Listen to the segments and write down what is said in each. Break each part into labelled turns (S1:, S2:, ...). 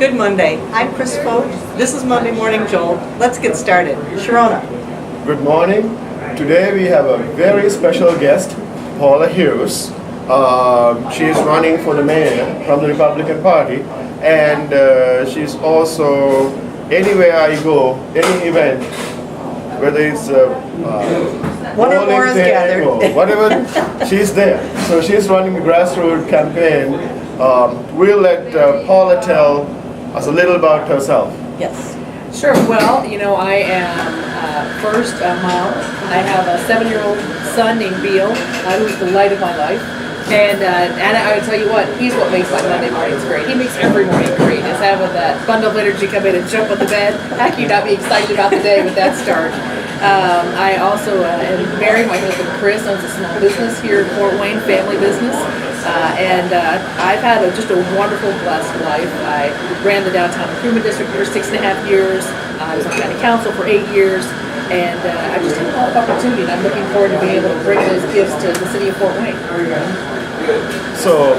S1: Good Monday. I'm Chris Fote. This is Monday Morning Jolt. Let's get started. Sharona.
S2: Good morning. Today we have a very special guest, Paula Hughes. She is running for the mayor from the Republican Party, and she's also, anywhere I go, any event, whether it's
S1: One or more is gathered.
S2: or whatever, she's there. So she's running the grassroots campaign. We'll let Paula tell us a little about herself.
S1: Yes.
S3: Sure. Well, you know, I am first a mom. I have a 7-year-old son named Beal, who's the light of my life. And I would tell you what, he's what makes my Monday mornings great. He makes every morning great. Just having that bundle of energy come in and jump on the bed. How can you not be excited about the day with that start? I also am married. My husband Chris owns a small business here in Fort Wayne, family business. I've had just a wonderful, blessed life. I ran the downtown improvement district for 6.5 years. I was on county council for 8 years. And I just had a lot of opportunity, and I'm looking forward to being able to bring those gifts to the city of Fort Wayne.
S2: So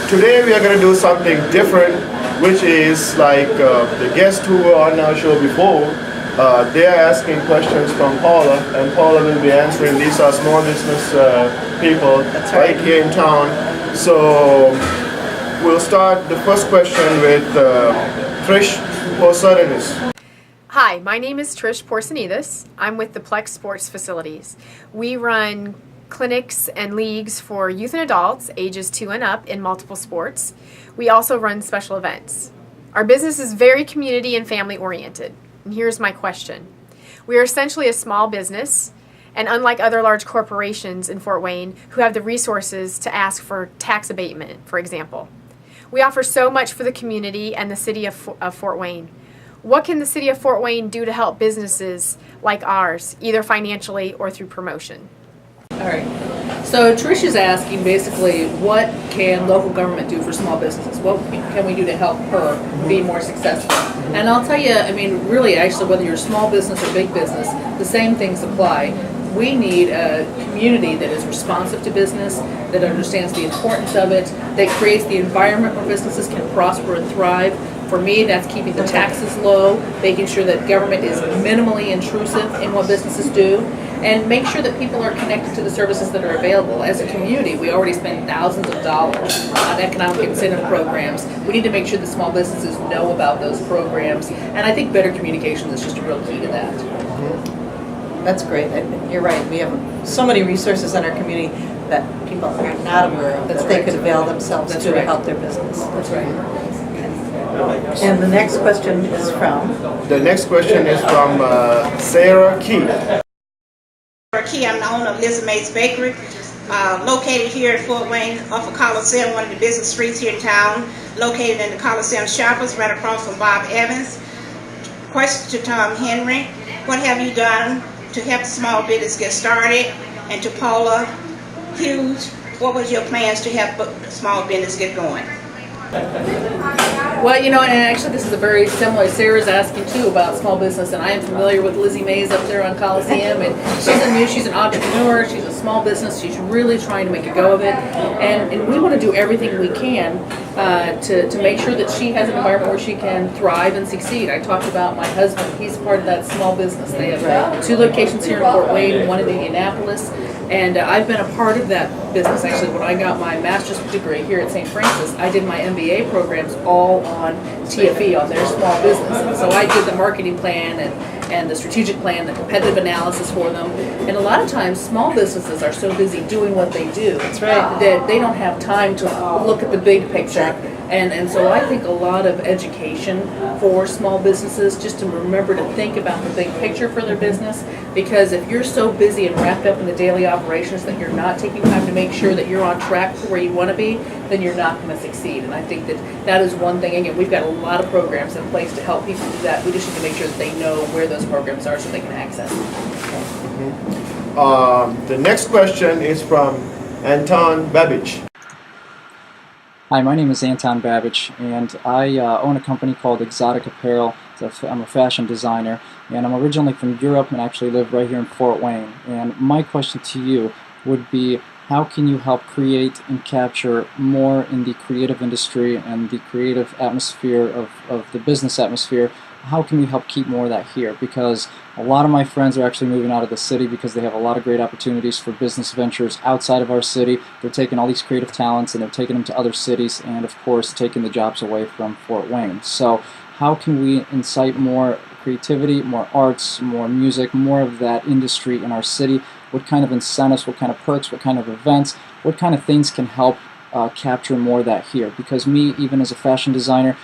S2: today we are going to do something different, which is like the guests who were on our show before, they are asking questions from Paula, and Paula will be answering. These are small business people right here in town. So we'll start the first question with Trish Posadas.
S4: Hi, my name is Trish Porsonidis. I'm with the Plex Sports Facilities. We run clinics and leagues for youth and adults ages 2 and up in multiple sports. We also run special events. Our business is very community and family oriented. And here's my question. We are essentially a small business, and unlike other large corporations in Fort Wayne who have the resources to ask for tax abatement, for example, we offer so much for the community and the city of Fort Wayne. What can the city of Fort Wayne do to help businesses like ours, either financially or through promotion?
S3: All right. So Trish is asking basically, what can local government do for small businesses? What can we do to help her be more successful? And I'll tell you, I mean, really, actually, whether you're a small business or big business, the same things apply. We need a community that is responsive to business, that understands the importance of it, that creates the environment where businesses can prosper and thrive. For me, that's keeping the taxes low, making sure that government is minimally intrusive in what businesses do, and make sure that people are connected to the services that are available. As a community, we already spend thousands of dollars on economic incentive programs. We need to make sure that small businesses know about those programs, and I think better communication is just a real key to that.
S1: That's great. You're right. We have so many resources in our community that people are not aware of, that they could avail themselves to help their business.
S3: That's right.
S1: And the next question is from?
S2: The next question is from Sarah Key.
S5: Sarah Key, I'm the owner of Liz Mae's Bakery, located here in Fort Wayne off of Coliseum, one of the business streets here in town, located in the Coliseum Shoppers, right across from Bob Evans. Question to Tom Henry, what have you done to help small business get started? And to Paula Hughes, what was your plans to help small business get going?
S3: Well, you know, and actually this is a very similar, Sarah's asking too about small business, and I am familiar with Lizzie Mays up there on Coliseum, and she's an entrepreneur, she's a small business, she's really trying to make a go of it, and we want to do everything we can to make sure that she has an environment where she can thrive and succeed. I talked about my husband, he's part of that small business. They have 2 locations here in Fort Wayne, one in Indianapolis, and I've been a part of that business. Actually, when I got my master's degree here at St. Francis, I did my MBA programs all on TFE, on their small business. And so I did the marketing plan and the strategic plan, the competitive analysis for them. And a lot of times, small businesses are so busy doing what they do that they don't have time to look at the big picture. And so I think a lot of education for small businesses, just to remember to think about the big picture for their business, because if you're so busy and wrapped up in the daily operations that you're not taking time to make sure that you're on track for where you want to be, then you're not going to succeed. And I think that is one thing. Again, we've got a lot of programs in place to help people do that. We just need to make sure that they know where those programs are so they can access them.
S2: The next question is from Anton Babbage.
S6: Hi, my name is Anton Babbage, and I own a company called Exotic Apparel. I'm a fashion designer, and I'm originally from Europe and actually live right here in Fort Wayne. And my question to you would be, how can you help create and capture more in the creative industry and the creative atmosphere of the business atmosphere? How can we help keep more of that here? Because a lot of my friends are actually moving out of the city because they have a lot of great opportunities for business ventures outside of our city. They're taking all these creative talents and they're taking them to other cities, and of course taking the jobs away from Fort Wayne. So how can we incite more creativity, more arts, more music, more of that industry in our city? What kind of incentives, what kind of perks, what kind of events, what kind of things can help capture more of that here? Because me, even as a fashion designer,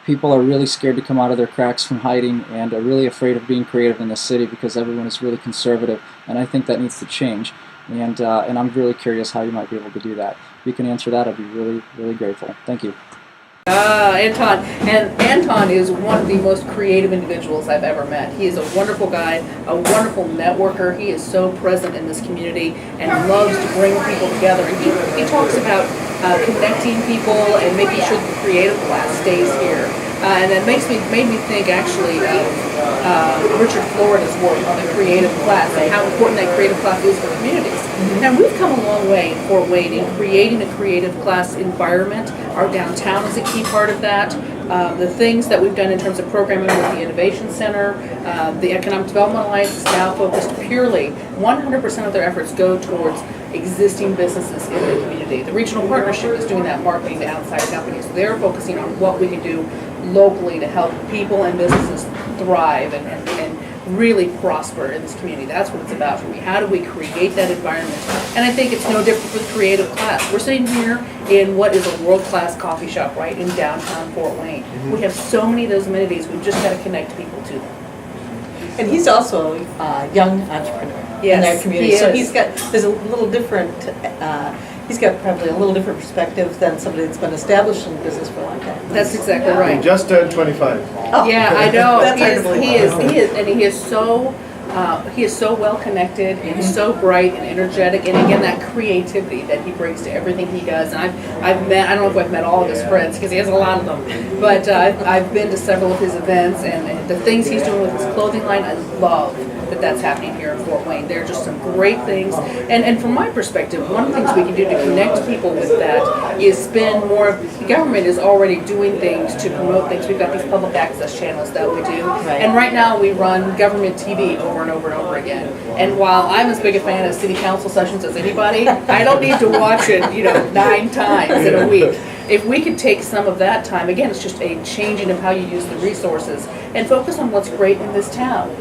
S6: people are really scared to come out of their cracks from hiding and are really afraid of being creative in the city because everyone is really conservative, and I think that needs to change. And I'm really curious how you might be able to do that. If you can answer that, I'd be really, really grateful. Thank you.
S3: Anton. And Anton is one of the most creative individuals I've ever met. He is a wonderful guy, a wonderful networker. He is so present in this community and loves to bring people together. And he talks about connecting people and making sure the creative class stays here. And it made me think actually of Richard Florida's work on the creative class and how important that creative class is for communities. Now, we've come a long way in Fort Wayne in creating a creative class environment. Our downtown is a key part of that. The things that we've done in terms of programming with the Innovation Center, the Economic Development Alliance is now focused purely, 100% of their efforts go towards existing businesses in the community. The Regional Partnership is doing that marketing to outside companies. They're focusing on what we can do locally to help people and businesses thrive and really prosper in this community. That's what it's about for me. How do we create that environment? And I think it's no different with creative class. We're sitting here in what is a world-class coffee shop right in downtown Fort Wayne. We have so many of those amenities. We've just got to connect people to them.
S1: And he's also a young entrepreneur in their community. So there's a little different, he's got probably a little different perspective than somebody that's been established in business for a long time.
S3: That's exactly right.
S2: He just turned 25.
S1: Oh.
S3: Yeah, I know.
S1: That's hard to believe.
S3: He is so well connected and so bright and energetic, and again that creativity that he brings to everything he does. And I've met, I don't know if I've met all of his friends because he has a lot of them, but I've been to several of his events, and the things he's doing with his clothing line, I love that's happening here in Fort Wayne. There are just some great things, and from my perspective, one of the things we can do to connect people with that is spend more. The government is already doing things to promote things. We've got these public access channels that we do, and right now we run government TV over and over and over again. And while I'm as big a fan of city council sessions as anybody, I don't need to watch it 9 times in a week. If we could take some of that time, again, it's just a changing of how you use the resources and focus on what's great in this town.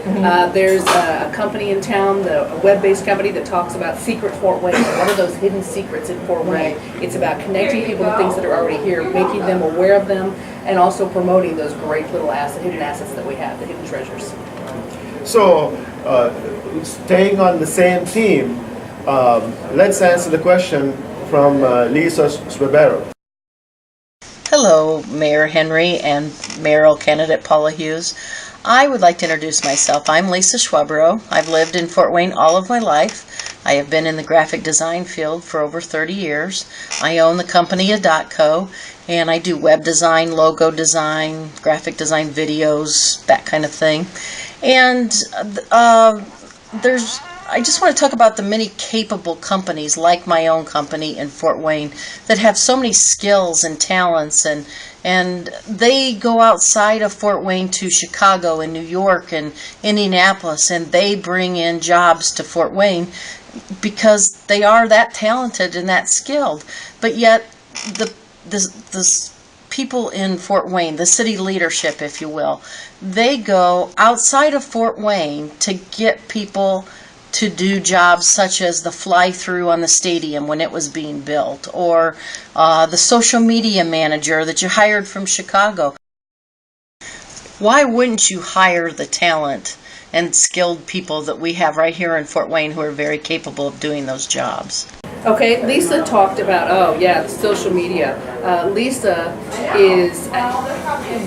S3: There's a company in town, a web-based company that talks about Secret Fort Wayne. What are those hidden secrets in Fort Wayne? It's about connecting people to things that are already here, making them aware of them, and also promoting those great little hidden assets that we have, the hidden treasures.
S2: So, staying on the same theme, let's answer the question from Lisa Swebero.
S7: Hello, Mayor Henry and mayoral candidate Paula Hughes. I would like to introduce myself. I'm Lisa Schwabro. I've lived in Fort Wayne all of my life. I have been in the graphic design field for over 30 years. I own the company Adotco, and I do web design, logo design, graphic design videos, that kind of thing. And I just want to talk about the many capable companies like my own company in Fort Wayne that have so many skills and talents, and they go outside of Fort Wayne to Chicago and New York and Indianapolis, and they bring in jobs to Fort Wayne because they are that talented and that skilled. But yet the people in Fort Wayne, the city leadership, if you will, they go outside of Fort Wayne to get people to do jobs such as the fly-through on the stadium when it was being built, or the social media manager that you hired from Chicago. Why wouldn't you hire the talent and skilled people that we have right here in Fort Wayne who are very capable of doing those jobs?
S3: Okay, Lisa talked about, the social media. Lisa is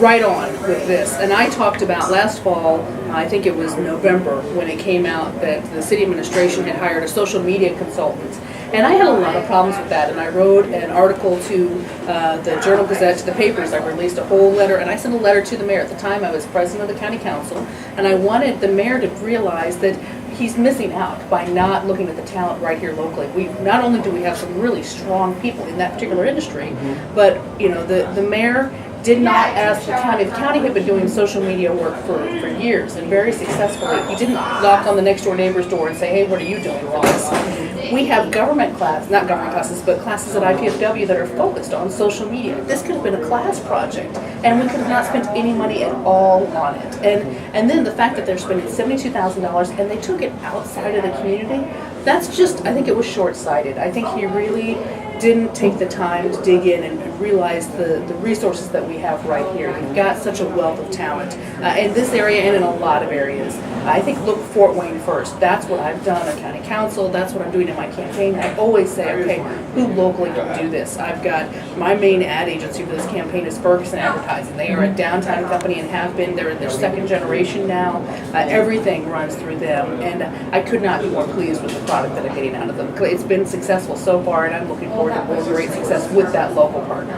S3: right on with this. And I talked about last fall, I think it was November, when it came out that the city administration had hired a social media consultant. And I had a lot of problems with that, and I wrote an article to the Journal-Gazette, to the papers. I released a whole letter, and I sent a letter to the mayor. At the time, I was president of the county council, and I wanted the mayor to realize that he's missing out by not looking at the talent right here locally. We not only do we have some really strong people in that particular industry, but the mayor did not ask the county. The county had been doing social media work for years and very successfully. He didn't knock on the next door neighbor's door and say, hey, what are you doing for this? We have not government classes, but classes at IPFW that are focused on social media. This could have been a class project, and we could have not spent any money at all on it. And then the fact that they're spending $72,000 and they took it outside of the community, that's just, I think it was short-sighted. I think he really didn't take the time to dig in and realize the resources that we have right here. We've got such a wealth of talent in this area and in a lot of areas. I think look Fort Wayne first. That's what I've done on county council. That's what I'm doing in my campaign. I always say, okay, who locally can do this? I've got my main ad agency for this campaign is Ferguson Advertising. They are a downtown company and have been. They're in their second generation now. Everything runs through them, and I could not be more pleased with the product that I'm getting out of them. It's been successful so far, and I'm looking forward to more great success with that local partner.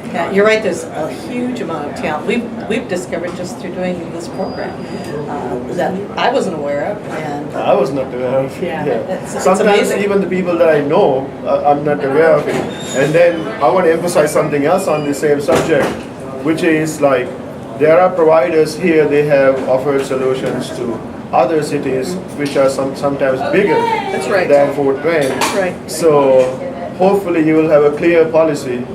S1: Yeah, you're right. There's a huge amount of talent we've discovered just through doing this program that I wasn't aware of, and
S2: I was not aware of.
S1: Yeah, it's
S2: sometimes
S1: amazing.
S2: even the people that I know, I'm not aware of it. And then I want to emphasize something else on the same subject, which is like there are providers here. They have offered solutions to other cities which are sometimes bigger
S3: That's right.
S2: than Fort Wayne.
S3: That's right.
S2: So hopefully you will have a clear policy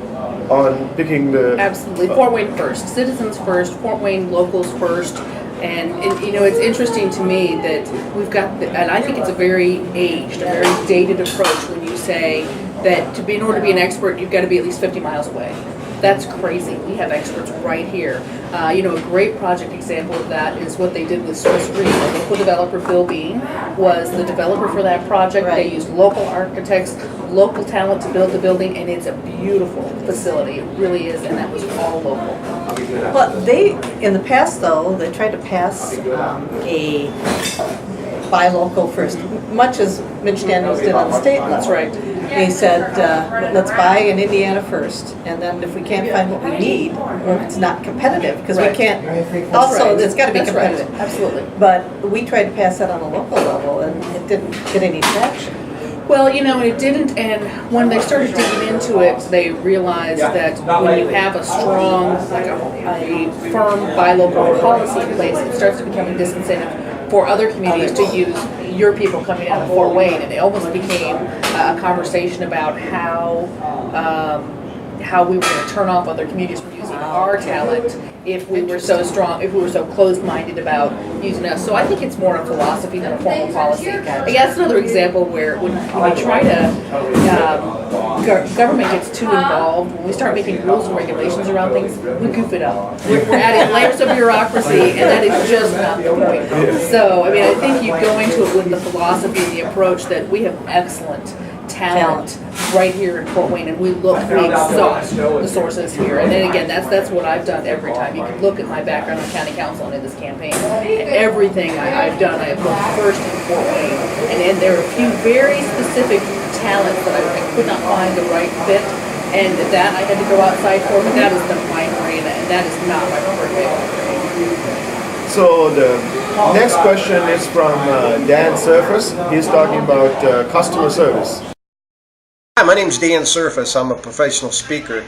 S2: on picking the...
S3: Absolutely. Fort Wayne first. Citizens first. Fort Wayne locals first. And it's interesting to me that we've got, and I think it's a very aged, a very dated approach when you say that in order to be an expert, you've got to be at least 50 miles away. That's crazy. We have experts right here. A great project example of that is what they did with Swiss Re. The local developer, Phil Bean, was the developer for that project.
S1: Right.
S3: They used local architects, local talent to build the building, and it's a beautiful facility. It really is, and that was all local.
S1: Well, in the past though, they tried to pass a buy local first, much as Mitch Daniels did on the state level.
S3: That's right.
S1: He said, let's buy in Indiana first, and then if we can't find what we need, or if it's not competitive, because we
S3: Right.
S1: can't,
S3: That's
S1: also,
S3: right.
S1: it's gotta be
S3: That's right.
S1: competitive.
S3: Absolutely.
S1: But we tried to pass that on a local level, and it didn't get any traction.
S3: Well, it didn't, and when they started digging into it, they realized that when you have a strong, like a firm buy local policy in place, it starts to become a disincentive for other communities to use your people coming out of Fort Wayne, and it almost became a conversation about how we were going to turn off other communities from using our talent if we were so strong, if we were so closed-minded about using us. So I think it's more a philosophy than a formal policy. I guess that's another example where when we try to, government gets too involved, when we start making rules and regulations around things, we goof it up. We're adding layers of bureaucracy, and that is just not the point. So, I think you go into it with the philosophy and the approach that we have excellent talent right here in Fort Wayne, and we exhaust the sources here. And then again, that's what I've done every time. You can look at my background on county council and in this campaign. Everything I've done, I have looked first in Fort Wayne, and then there are a few very specific talents that I could not find the right fit, and that I had to go outside for, but that is the my arena, and that is not my preferred way of operating.
S2: So the next question is from Dan Surface. He's talking about customer service.
S8: Hi, my name is Dan Surface. I'm a professional speaker.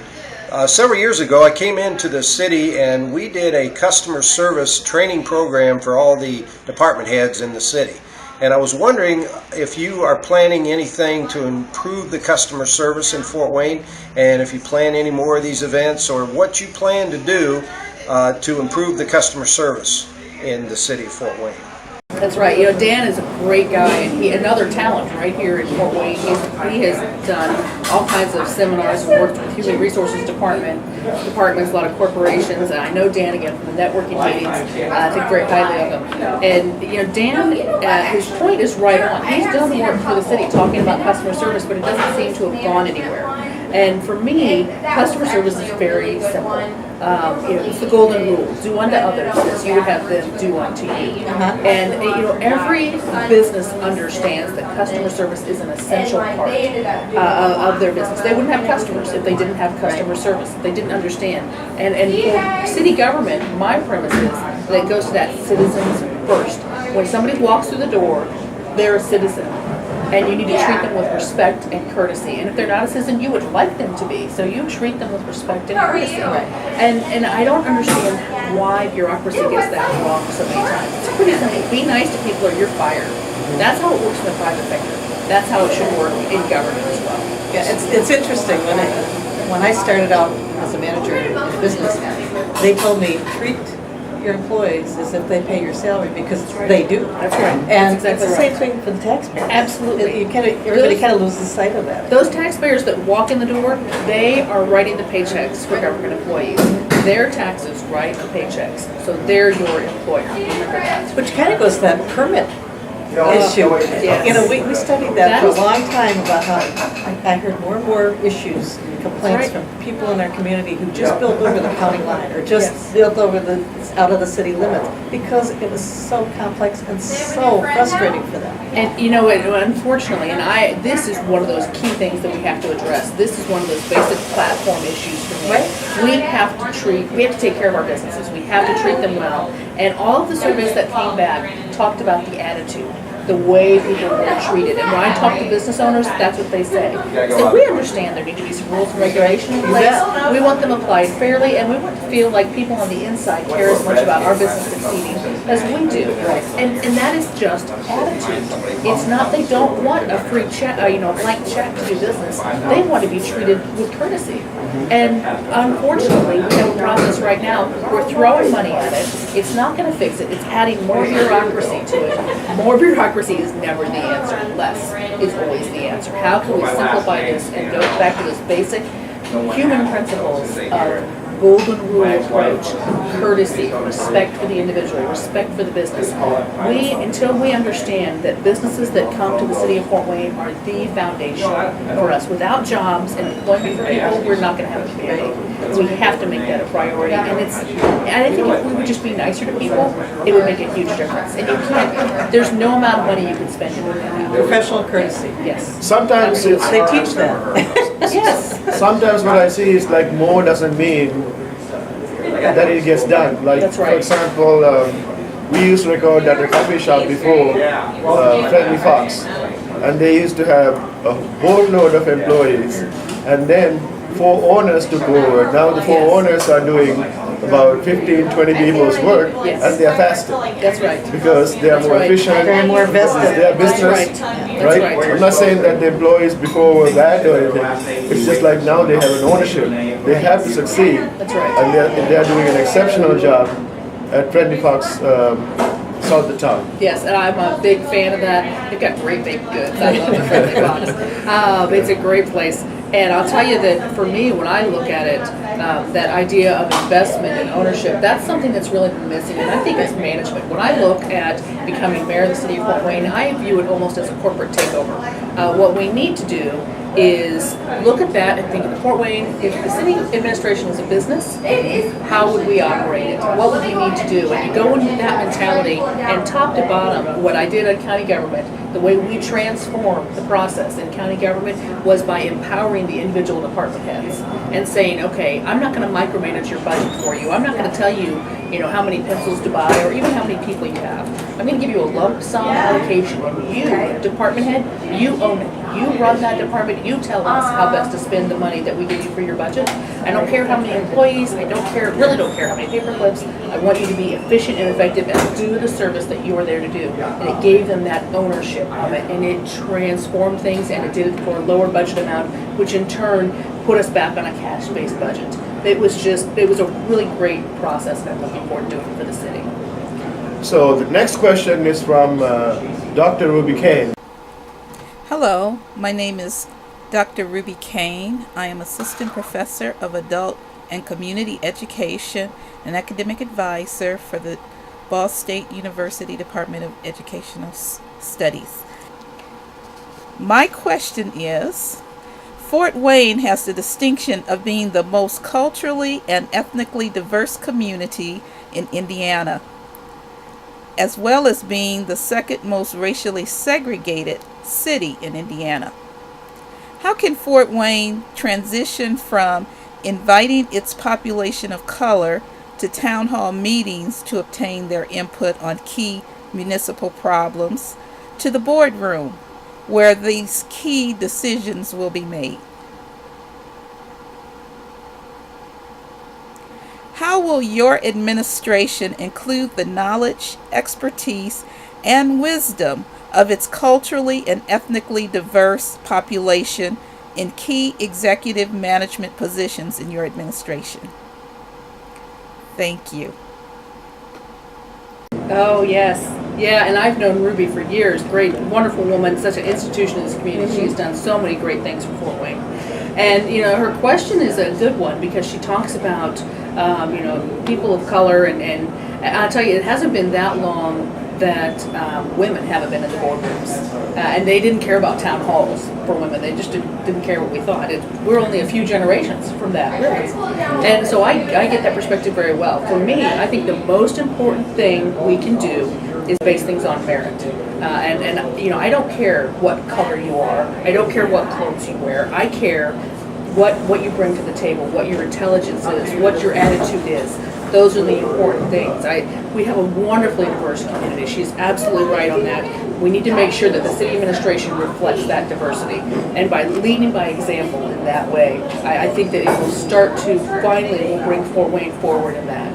S8: Several years ago, I came into the city and we did a customer service training program for all the department heads in the city. And I was wondering if you are planning anything to improve the customer service in Fort Wayne, and if you plan any more of these events, or what you plan to do to improve the customer service in the city of Fort Wayne.
S3: That's right. Dan is a great guy, and another talent right here in Fort Wayne. He has done all kinds of seminars and worked with human resources departments, a lot of corporations, and I know Dan again from the networking meetings. I think very highly of him. And Dan, his point is right on. He's done work for the city talking about customer service, but it doesn't seem to have gone anywhere. And for me, customer service is very simple. It's the golden rule: do unto others as you would have them do unto you. And every business understands that customer service is an essential part of their business. They wouldn't have customers if they didn't have customer service, if they didn't understand. And for city government, my premise is that it goes to that citizens first. When somebody walks through the door, they're a citizen. And you need to treat them with respect and courtesy. And if they're not a citizen, you would like them to be. So you treat them with respect and courtesy. And I don't understand why bureaucracy gets that wrong so many times. It's pretty simple. Be nice to people or you're fired. That's how it works in the private sector. That's how it should work in government as well.
S1: Yeah, it's interesting. When I started out as a manager in business, they told me, treat your employees as if they pay your salary, because they do.
S3: That's right.
S1: And
S3: That's exactly
S1: it's the same thing for the taxpayers.
S3: Absolutely.
S1: Everybody kind of loses sight of that.
S3: Those taxpayers that walk in the door, they are writing the paychecks for government employees. Their taxes write the paychecks, so they're your employer. Remember that.
S1: Which kind of goes to that permit issue.
S3: Yes.
S1: You know, we studied that for a long time about how I heard more and more issues and complaints from people in our community who just built over the county line or just built over out of the city limits because it was so complex and so frustrating for them.
S3: And you know, unfortunately, this is one of those key things that we have to address. This is one of those basic platform issues for me. We have to take care of our businesses. We have to treat them well. And all of the surveys that came back talked about the attitude, the way people were treated. And when I talk to business owners, that's what they say. So we understand there need to be some rules and regulations in place. We want them applied fairly, and we want to feel like people on the inside care as much about our business succeeding as we do. And that is just attitude. It's not they don't want a free check, a blank check to do business. They want to be treated with courtesy. And unfortunately, we have a process right now. We're throwing money at it. It's not going to fix it. It's adding more bureaucracy to it. More bureaucracy is never the answer. Less is always the answer. How can we simplify this and go back to this basic human principles of golden rule approach, courtesy, respect for the individual, respect for the business. Until we understand that businesses that come to the city of Fort Wayne are the foundation for us. Without jobs and employment for people, we're not going to have a community. We have to make that a priority. And I think if we would just be nicer to people, it would make a huge difference. And you can't, there's no amount of money you can spend to make that happen.
S1: Professional courtesy.
S3: Yes.
S2: Sometimes
S1: they teach that.
S3: Yes.
S2: Sometimes what I see is like more doesn't mean that it gets done. Like,
S3: That's right.
S2: For example, we used to record at the coffee shop before, Friendly Fox, and they used to have a boatload of employees, and then 4 owners took over. Now the 4 owners are doing about 15, 20 people's work, and they are faster.
S3: That's right.
S2: Because they are more efficient.
S1: They're more vested.
S2: Their business,
S3: That's right.
S2: I'm not saying that the employees before were bad or anything. It's just like now they have an ownership. They have to succeed.
S3: That's right.
S2: And they're doing an exceptional job at Friendly Fox south of town.
S3: Yes, and I'm a big fan of that. They've got great baked goods. I love the Friendly Fox. It's a great place. And I'll tell you that for me, when I look at it, that idea of investment and ownership, that's something that's really been missing. And I think it's management. When I look at becoming mayor of the city of Fort Wayne, I view it almost as a corporate takeover. What we need to do is look at that and think of Fort Wayne, if the city administration was a business, how would we operate it? What would we need to do? And you go into that mentality, and top to bottom, what I did in county government, the way we transformed the process in county government was by empowering the individual department heads and saying, okay, I'm not going to micromanage your budget for you. I'm not going to tell you, how many pencils to buy or even how many people you have. I'm going to give you a lump sum allocation, and you, department head, you own it. You run that department. You tell us how best to spend the money that we give you for your budget. I don't care how many employees. I really don't care how many paper clips. I want you to be efficient and effective and do the service that you are there to do. And it gave them that ownership of it, and it transformed things, and it did it for a lower budget amount, which in turn put us back on a cash-based budget. It was a really great process, and I'm looking forward to doing it for the city.
S2: So the next question is from Dr. Ruby Kane.
S9: Hello, my name is Dr. Ruby Kane. I am Assistant Professor of Adult and Community Education and Academic Advisor for the Ball State University Department of Educational Studies. My question is, Fort Wayne has the distinction of being the most culturally and ethnically diverse community in Indiana, as well as being the second most racially segregated city in Indiana. How can Fort Wayne transition from inviting its population of color to town hall meetings to obtain their input on key municipal problems, to the boardroom where these key decisions will be made. How will your administration include the knowledge, expertise, and wisdom of its culturally and ethnically diverse population in key executive management positions in your administration? Thank you.
S3: Oh, yes. Yeah, and I've known Ruby for years. Great, wonderful woman, such an institution in this community. She's done so many great things for Fort Wayne. And, you know, her question is a good one because she talks about, you know, people of color. And I'll tell you, it hasn't been that long that women haven't been in the boardrooms. And they didn't care about town halls for women. They just didn't care what we thought. We're only a few generations from that, really. And so I get that perspective very well. For me, I think the most important thing we can do is base things on merit. And you know, I don't care what color you are. I don't care what clothes you wear. I care what you bring to the table, what your intelligence is, what your attitude is. Those are the important things. We have a wonderfully diverse community. She's absolutely right on that. We need to make sure that the city administration reflects that diversity. And by leading by example in that way, I think that it will start to finally will bring Fort Wayne forward in that.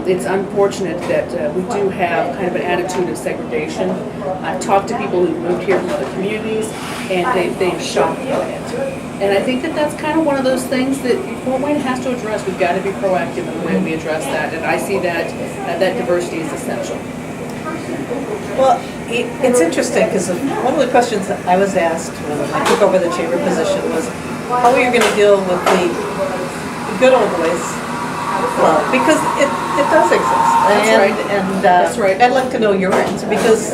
S3: It's unfortunate that we do have kind of an attitude of segregation. I've talked to people who've moved here from other communities, and they've shocked by it. And I think that that's kind of one of those things that Fort Wayne has to address. We've got to be proactive in the way we address that, and I see that that diversity is essential.
S1: Well, it's interesting because one of the questions that I was asked when I took over the chamber position was, how are you going to deal with the good old boys club? Because it does exist.
S3: That's right.
S1: And
S3: that's right.
S1: I'd like to know your answer because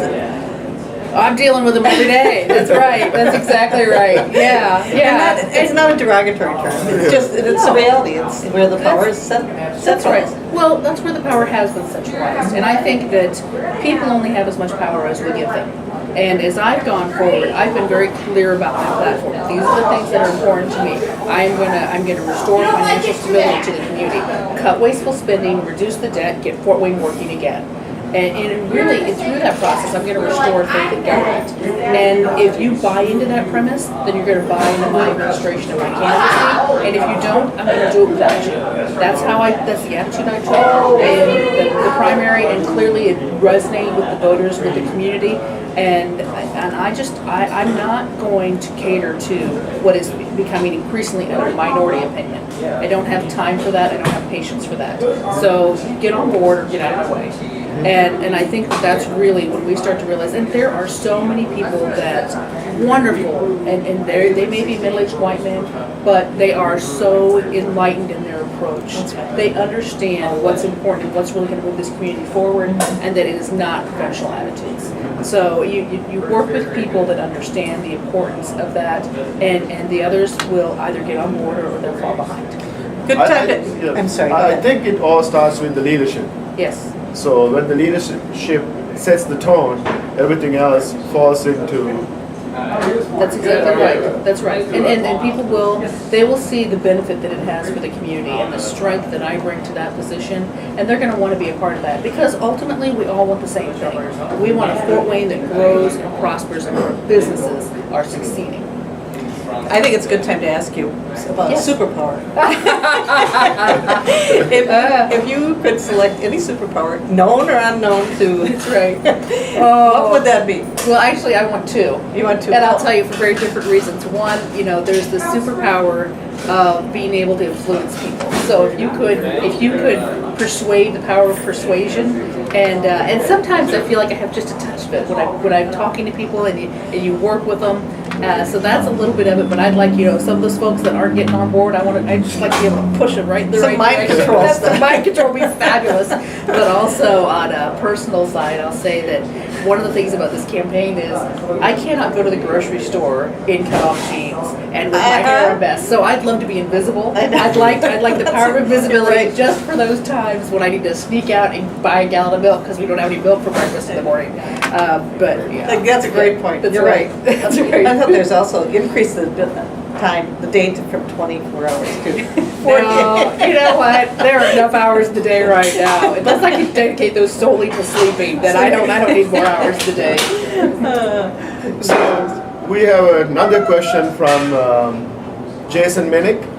S3: I'm dealing with them every day. That's right. That's exactly right. Yeah, yeah.
S1: It's not a derogatory term. It's just it's a reality. It's where the power is set.
S3: That's right. Well, that's where the power has been centralized, and I think that people only have as much power as we give them. And as I've gone forward, I've been very clear about my platform. These are the things that are important to me. I'm gonna restore financial stability to the community, cut wasteful spending, reduce the debt, get Fort Wayne working again. And really, through that process, I'm going to restore faith in government. And if you buy into that premise, then you're going to buy into my administration and my candidacy. And if you don't, I'm going to do it without you. That's the attitude I took in the primary, and clearly it resonated with the voters, with the community. And I'm not going to cater to what is becoming increasingly a minority opinion. I don't have time for that. I don't have patience for that. So get on board or get out of the way. And I think that's really when we start to realize, and there are so many people that wonderful, and they may be middle-aged white men, but they are so enlightened in their approach. They understand what's important and what's really going to move this community forward, and that it is not conventional attitudes. So you work with people that understand the importance of that, and the others will either get on board or they'll fall behind.
S1: Good time. I'm sorry.
S2: I think it all starts with the leadership.
S3: Yes.
S2: So when the leadership sets the tone, everything else falls into.
S3: That's exactly right. That's right. And people will see the benefit that it has for the community and the strength that I bring to that position, and they're going to want to be a part of that because ultimately we all want the same thing. We want a Fort Wayne that grows and prospers and where businesses are succeeding.
S1: I think it's a good time to ask you about superpower. if you could select any superpower, known or unknown to,
S3: that's right.
S1: What would that be?
S3: Well, actually, I want two.
S1: You want two?
S3: And I'll tell you for very different reasons. One, there's the superpower of being able to influence people. So if you could persuade, the power of persuasion, and sometimes I feel like I have just a touch of it when I'm talking to people and you work with them. So that's a little bit of it, but I'd like, some of those folks that aren't getting on board, I just like to be able to push them right in the right direction. Some mind control would be fabulous. But also on a personal side, I'll say that one of the things about this campaign is I cannot go to the grocery store in cut-off jeans and with my hair a mess. So I'd love to be invisible. I'd like the power of invisibility just for those times when I need to sneak out and buy a gallon of milk because we don't have any milk for breakfast in the morning. But yeah,
S1: that's a great point.
S3: You're right. That's a great point.
S1: There's also increase the time, the date from 24 hours to 48.
S3: No, you know what? There are enough hours in the day right now. Unless I can dedicate those solely to sleeping, then I don't need more hours today.
S2: So we have another question from Jason Minnick.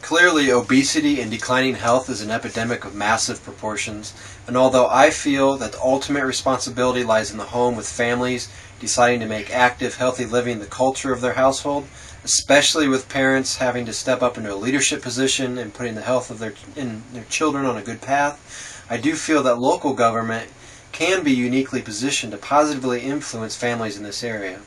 S10: Clearly, obesity and declining health is an epidemic of massive proportions, and although I feel that the ultimate responsibility lies in the home with families deciding to make active, healthy living the culture of their household, especially with parents having to step up into a leadership position and putting the health of their children on a good path, I do feel that local government can be uniquely positioned to positively influence families in this area.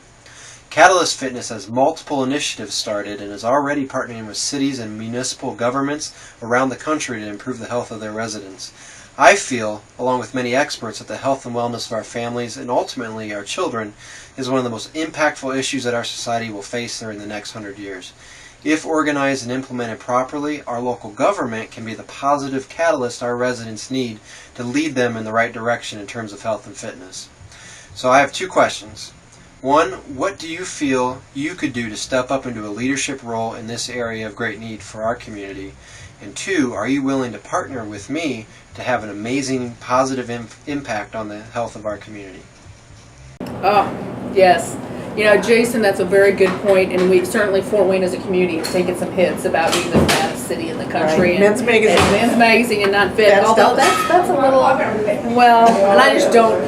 S10: Catalyst Fitness has multiple initiatives started and is already partnering with cities and municipal governments around the country to improve the health of their residents. I feel, along with many experts, that the health and wellness of our families and ultimately our children is one of the most impactful issues that our society will face during the next 100 years. If organized and implemented properly, our local government can be the positive catalyst our residents need to lead them in the right direction in terms of health and fitness. So I have two questions. One, what do you feel you could do to step up into a leadership role in this area of great need for our community? And two, are you willing to partner with me to have an amazing positive impact on the health of our community?
S3: Oh, yes. You know, Jason, that's a very good point, and we certainly, Fort Wayne as a community has taken some hits about being the fattest city in the country.
S1: Right. Men's Magazine.
S3: And Men's Magazine and not fit.
S1: Fat
S3: Although
S1: stuff.
S3: that's a little, well, and I just don't,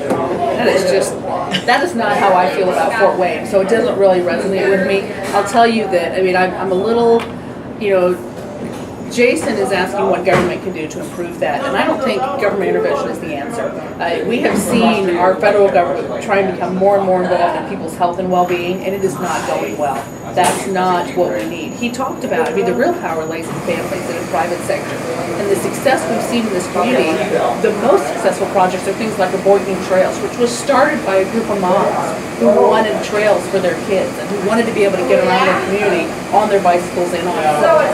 S3: that is not how I feel about Fort Wayne, so it doesn't really resonate with me. I'll tell you that, I mean, I'm a little, you know, Jason is asking what government can do to improve that, and I don't think government intervention is the answer. We have seen our federal government try and become more and more involved in people's health and well-being, and it is not going well. That's not what we need. He talked about, I mean, the real power lays in families and in private sector. And the success we've seen in this community, the most successful projects are things like Avoiding Trails, which was started by a group of moms who wanted trails for their kids and who wanted to be able to get around their community on their bicycles and on foot.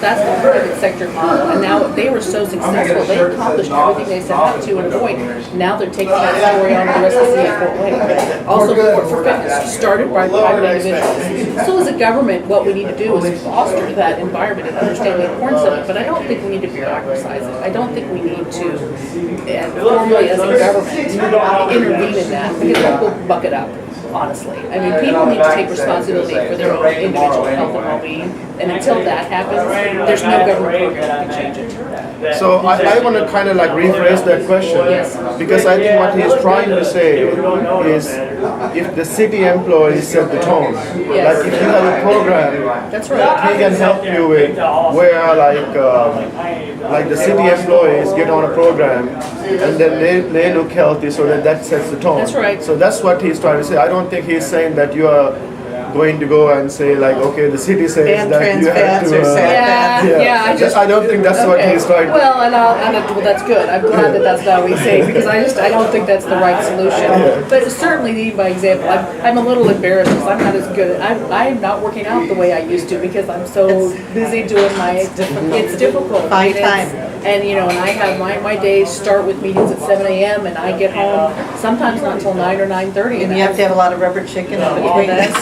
S3: That's the private sector model. And now they were so successful, they accomplished everything they set out to in a point. Now they're taking that story on to the rest of the city of Fort Wayne. Also, Fort for Fitness, started by private individuals. So as a government, what we need to do is foster that environment and understand the importance of it. But I don't think we need to bureaucratize it. I don't think we need to, formally as a government, intervene in that, because that will buck it up. Honestly, I mean, people need to take responsibility for their own individual health and well-being, and until that happens, there's no government program that can change it.
S2: So I want to kind of like rephrase that question, because I think what he's trying to say is if the city employees set the tone, like if you have a program
S3: That's right.
S2: that he can help you with, where like the city employees get on a program and then they look healthy, so that sets the tone.
S3: That's right.
S2: So that's what he's trying to say. I don't think he's saying that you are going to go and say like, okay, the city says
S1: Ban
S2: that
S1: trans
S2: you have
S1: fats
S2: to.
S1: or sad fats.
S3: I
S2: I don't think that's what he's trying to.
S3: Well, well, that's good. I'm glad that that's not what he's saying, because I don't think that's the right solution. But certainly lead by example. I'm a little embarrassed because I'm not as good. I'm not working out the way I used to because I'm so busy doing my. It's difficult.
S1: Find time.
S3: And you know, and I have my days start with meetings at 7 a.m. and I get home sometimes not until 9 or 9:30.
S1: And you have to have a lot of rubber chicken in between.
S3: That's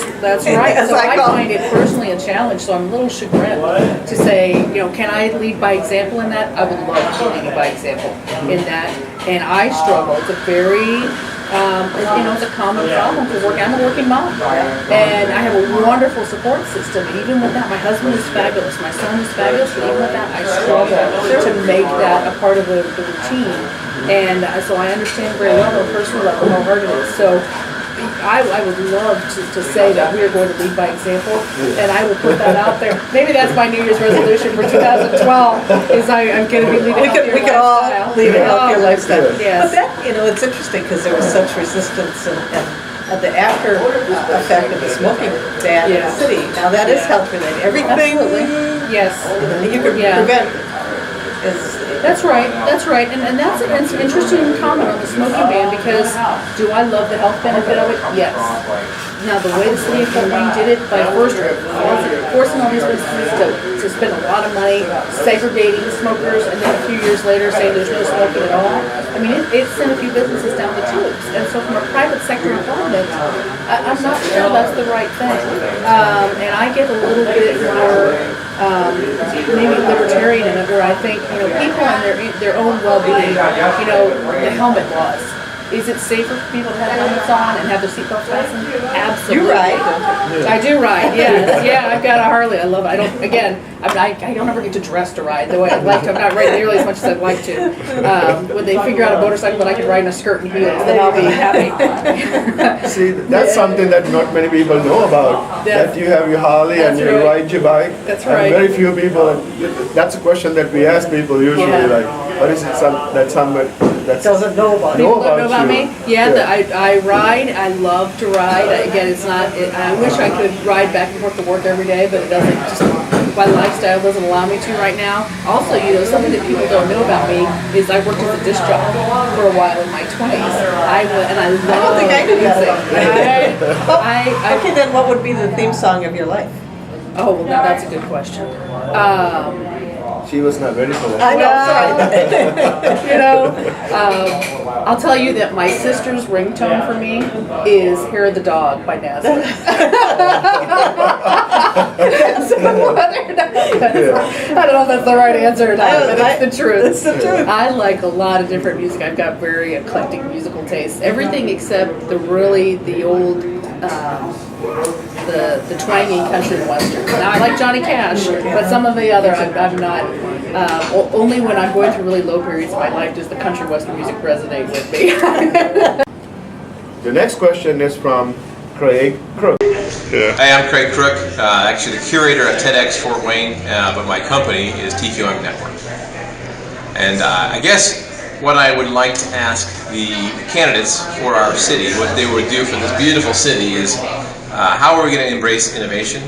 S3: right.
S1: As
S3: So
S1: I
S3: I
S1: call
S3: find it personally a challenge. So I'm a little chagrined to say, you know, can I lead by example in that? I would love to lead by example in that. And I struggle. It's a very you know, it's a common problem for working. I'm a working mom, and I have a wonderful support system. And even with that, my husband is fabulous, my son is fabulous, but even with that, I struggle to make that a part of the routine. And so I understand very well on a personal level how hard it is. So I would love to say that we are going to lead by example, and I will put that out there. Maybe that's my New Year's resolution for 2012, is I'm going to be leading a healthier
S1: We could all
S3: lifestyle.
S1: lead a healthier lifestyle.
S3: Yes.
S1: But that, you know, it's interesting because there was such resistance and the after effect of the smoking ban in the city. Now that is health related. Everything
S3: Yes.
S1: you can prevent is.
S3: That's right, and that's an interesting comment on the smoking ban, because do I love the health benefit of it? Yes. Now, the way the city of Fort Wayne did it, by first forcing all these businesses to spend a lot of money segregating smokers, and then a few years later saying there's no smoking at all, I mean, it sent a few businesses down the tubes. And so from a private sector involvement, I'm not sure that's the right thing. And I get a little bit more maybe libertarian in it, where I think, you know, people and their own well-being, you know, the helmet laws. Is it safer for people to have helmets on and have their seatbelts fastened? Absolutely.
S1: You ride.
S3: I do ride, yes. Yeah, I've got a Harley. I love it. I don't ever get to dress to ride the way I'd like to. I'm not riding nearly as much as I'd like to. When they figure out a motorcycle that I can ride in a skirt and heels, then I'll be happy.
S2: See, that's something that not many people know about. That you have your Harley and you ride your bike.
S3: That's
S2: and
S3: right.
S2: very few people, that's a question that we ask people usually, like, what is it that somebody that
S1: doesn't know about
S3: People don't know about
S2: you?
S3: me? I ride. I love to ride. Again, it's not. I wish I could ride back and forth to work every day, but it doesn't. Just my lifestyle doesn't allow me to right now. Also, something that people don't know about me is I worked as a disc jockey for a while in my 20s. I love
S1: don't think I knew
S3: music.
S1: Okay, then what would be the theme song of your life?
S3: Oh, well, now that's a good question.
S2: She was not ready for that.
S1: I know, sorry.
S3: I'll tell you that my sister's ringtone for me is "Hair of the Dog" by Nazareth. I don't know if that's the right answer or not, but it's the truth.
S1: It's the truth.
S3: I like a lot of different music. I've got very eclectic musical tastes. Everything except the old. The twangy country and western. Now I like Johnny Cash, but some of the other I'm not. Only when I'm going through really low periods of my life does the country western music resonate with me.
S2: The next question is from Craig Crook.
S11: Hi, I'm Craig Crook, actually the curator at TEDx Fort Wayne, but my company is TQM Network. And I guess what I would like to ask the candidates for our city, what they would do for this beautiful city is how are we going to embrace innovation?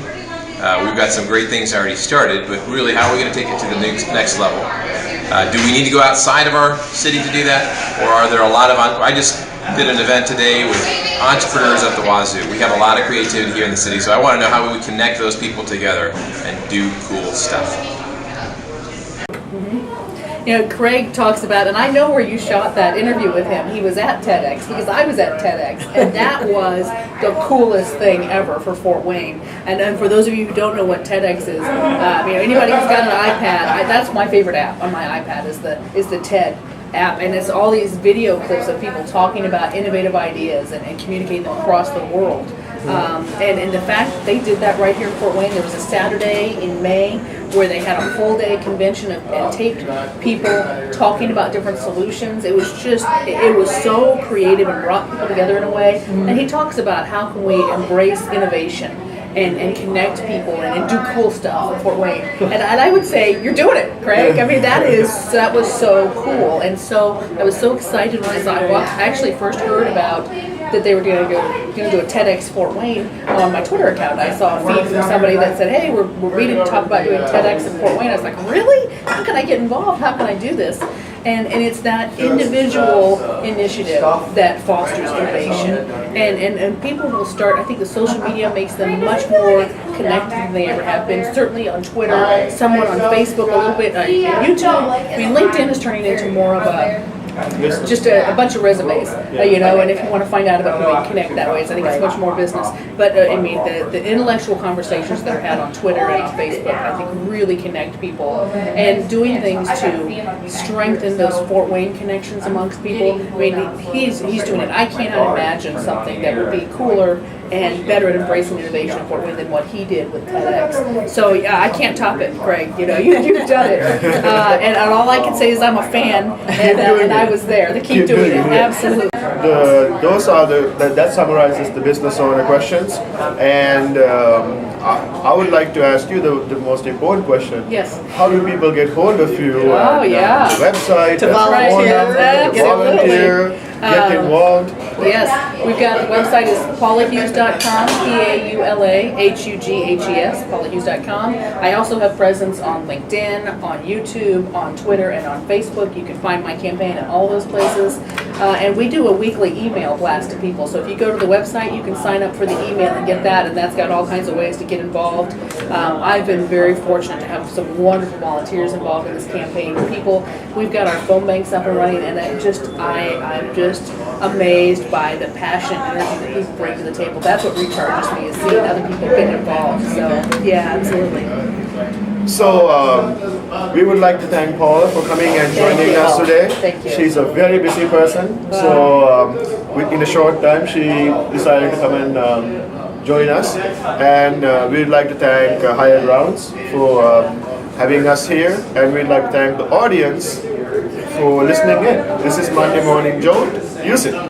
S11: We've got some great things already started, but really how are we going to take it to the next level? Do we need to go outside of our city to do that? Or are there a lot of, I just did an event today with entrepreneurs at the Wazoo. We have a lot of creativity here in the city, so I want to know how we would connect those people together and do cool stuff.
S3: Craig talks about, and I know where you shot that interview with him. He was at TEDx because I was at TEDx, and that was the coolest thing ever for Fort Wayne. And for those of you who don't know what TEDx is, anybody who's got an iPad, that's my favorite app on my iPad is the TED app, and it's all these video clips of people talking about innovative ideas and communicating them across the world. And the fact that they did that right here in Fort Wayne, there was a Saturday in May where they had a full day convention and taped people talking about different solutions. It was so creative and brought people together in a way. And he talks about how can we embrace innovation and connect people and do cool stuff in Fort Wayne. And I would say, you're doing it, Craig. I mean, that was so cool. And so I was so excited when I actually first heard about that they were going to do a TEDx Fort Wayne on my Twitter account. I saw a feed from somebody that said, hey, we're meeting to talk about doing TEDx in Fort Wayne. I was like, really? How can I get involved? How can I do this? And it's that individual initiative that fosters innovation. And people will start, I think the social media makes them much more connected than they ever have been. Certainly on Twitter, somewhat on Facebook, a little bit on YouTube. I mean, LinkedIn is turning into more of just a bunch of resumes, and if you want to find out about who they connect that way, so I think it's much more business. But the intellectual conversations that are had on Twitter and on Facebook, I think really connect people, and doing things to strengthen those Fort Wayne connections amongst people. I mean, he's doing it. I cannot imagine something that would be cooler and better at embracing innovation in Fort Wayne than what he did with TEDx. So I can't top it, Craig. You've done it, and all I can say is I'm a fan, and I was there. They keep doing it, absolutely.
S2: That summarizes the business owner questions, and I would like to ask you the most important question.
S3: Yes.
S2: How do people get hold of you?
S3: Oh, yeah.
S2: The website,
S1: to volunteer,
S2: get involved.
S3: Yes, we've got the website is paulahughes.com, PAULAHUGHES, paulahughes.com. I also have presence on LinkedIn, on YouTube, on Twitter, and on Facebook. You can find my campaign in all those places. And we do a weekly email blast to people. So if you go to the website, you can sign up for the email and get that, and that's got all kinds of ways to get involved. I've been very fortunate to have some wonderful volunteers involved in this campaign. We've got our phone banks up and running, and I'm just amazed by the passion and energy that people bring to the table. That's what recharges me, is seeing other people get involved. So, yeah, absolutely.
S2: So we would like to thank Paula for coming and joining us today.
S1: Thank you.
S2: She's a very busy person, so in a short time she decided to come and join us. And we'd like to thank Higher Grounds for having us here, and we'd like to thank the audience for listening in. This is Monday Morning Jolt. Use it.